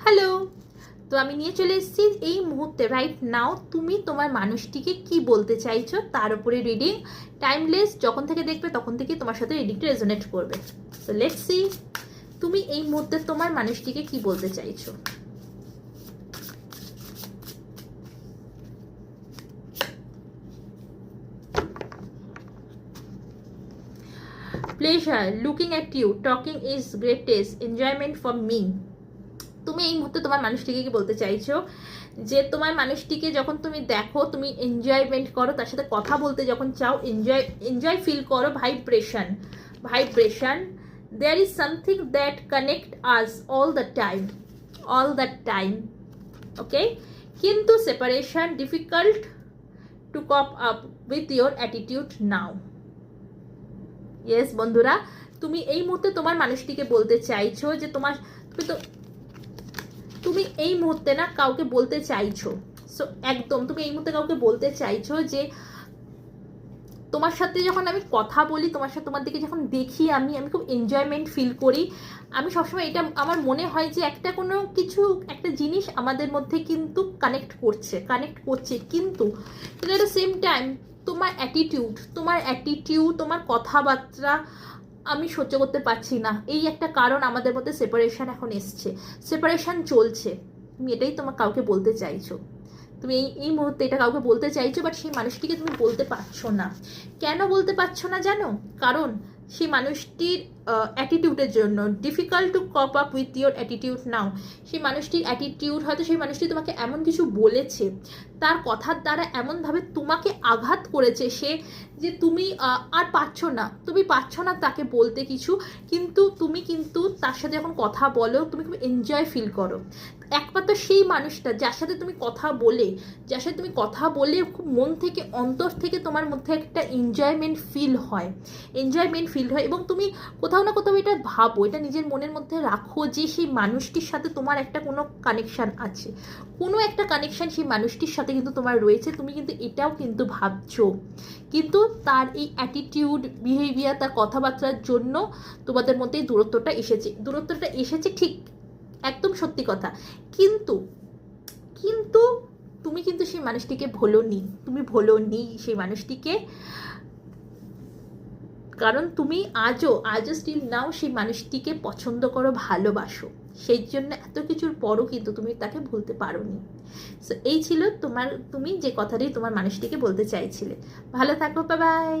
Hello. তো আমি নিয়ে চলে এসেছি এই মুহূর্তে রাইট নাও তুমি তোমার মানুষটিকে কি বলতে চাইছো তার উপরে রিডিং। টাইমলেস, যখন থেকে দেখবে তখন থেকে তোমার সাথে রিডিংটা রেজোনেট করবে। তো লেটস সি তুমি এই মুহূর্তে তোমার মানুষটিকে কি বলতে চাইছো। Pleasure, looking at you, talking is greatest enjoyment for me. তুমি এই মুহূর্তে তোমার মানুষটিকে কি বলতে চাইছো যে তোমার মানুষটিকে যখন তুমি দেখো তুমি এনজয়মেন্ট করো, তার সাথে কথা বলতে যখন চাও এনজয় ফিল করো। Vibration there is something that connect us all the time okay, কিন্তু separation difficult to cope up with your attitude now. Yes বন্ধুরা, তুমি এই মুহূর্তে তোমার মানুষটিকে বলতে চাইছো যে তুমি এই মুহূর্তে না কাউকে বলতে চাইছো। সো একদম তুমি এই মুহূর্তে কাউকে বলতে চাইছো যে তোমার সাথে যখন আমি কথা বলি, তোমার দিকে যখন দেখি আমি খুব এনজয়মেন্ট ফিল করি। আমি সবসময় এটা আমার মনে হয় যে একটা জিনিস আমাদের মধ্যে কিন্তু কানেক্ট করছে কিন্তু এট দ্য সেম টাইম তোমার অ্যাটিটিউড তোমার কথাবার্তা আমি সহ্য করতে পারছি না। এই একটা কারণ আমাদের মধ্যে সেপারেশন এখন এসছে, সেপারেশন চলছে। তুমি এটাই কাউকে বলতে চাইছো, তুমি এই মুহূর্তে এটা কাউকে বলতে চাইছো, বাট সেই মানুষটিকে তুমি বলতে পারছো না। কেন বলতে পারছো না জানো? কারণ সেই মানুষটির অ্যাটিটিউডের জন্য। Difficult to cope up with your attitude now. সেই মানুষটির অ্যাটিটিউড, হয়তো সেই মানুষটি তোমাকে এমন কিছু বলেছে, তার কথার দ্বারা এমনভাবে তোমাকে আঘাত করেছে সে, যে তুমি আর পারছো না তাকে বলতে কিছু। কিন্তু তার সাথে যখন কথা বলো তুমি খুব এনজয় ফিল করো। একমাত্র সেই মানুষটা যার সাথে তুমি কথা বলে খুব মন থেকে অন্তর থেকে তোমার মধ্যে একটা এনজয়মেন্ট ফিল হয় এবং তুমি কোথাও না কোথাও এটা ভাবো, এটা নিজের মনের মধ্যে রাখো যে সেই মানুষটির সাথে তোমার একটা কোনো কানেকশান আছে, কোনো একটা কানেকশান সেই মানুষটির সাথে কিন্তু তোমার রয়েছে। তুমি কিন্তু এটাও কিন্তু ভাবছো, কিন্তু তার এই অ্যাটিটিউড, বিহেভিয়ার, তার কথাবার্তার জন্য তোমাদের মধ্যে এই দূরত্বটা এসেছে ঠিক একদম সত্যি কথা। কিন্তু তুমি কিন্তু সেই মানুষটিকে ভোলোনি সেই মানুষটিকে, কারণ তুমি আজও স্টিল নাও সেই মানুষটিকে পছন্দ করো, ভালোবাসো। সেই জন্য এত কিছুর পরও কিন্তু তুমি তাকে ভুলতে পারোনি। সো এই ছিল তুমি যে কথাটি তোমার মানুষটিকে বলতে চাইছিলে। ভালো থাকো, বাই বাই।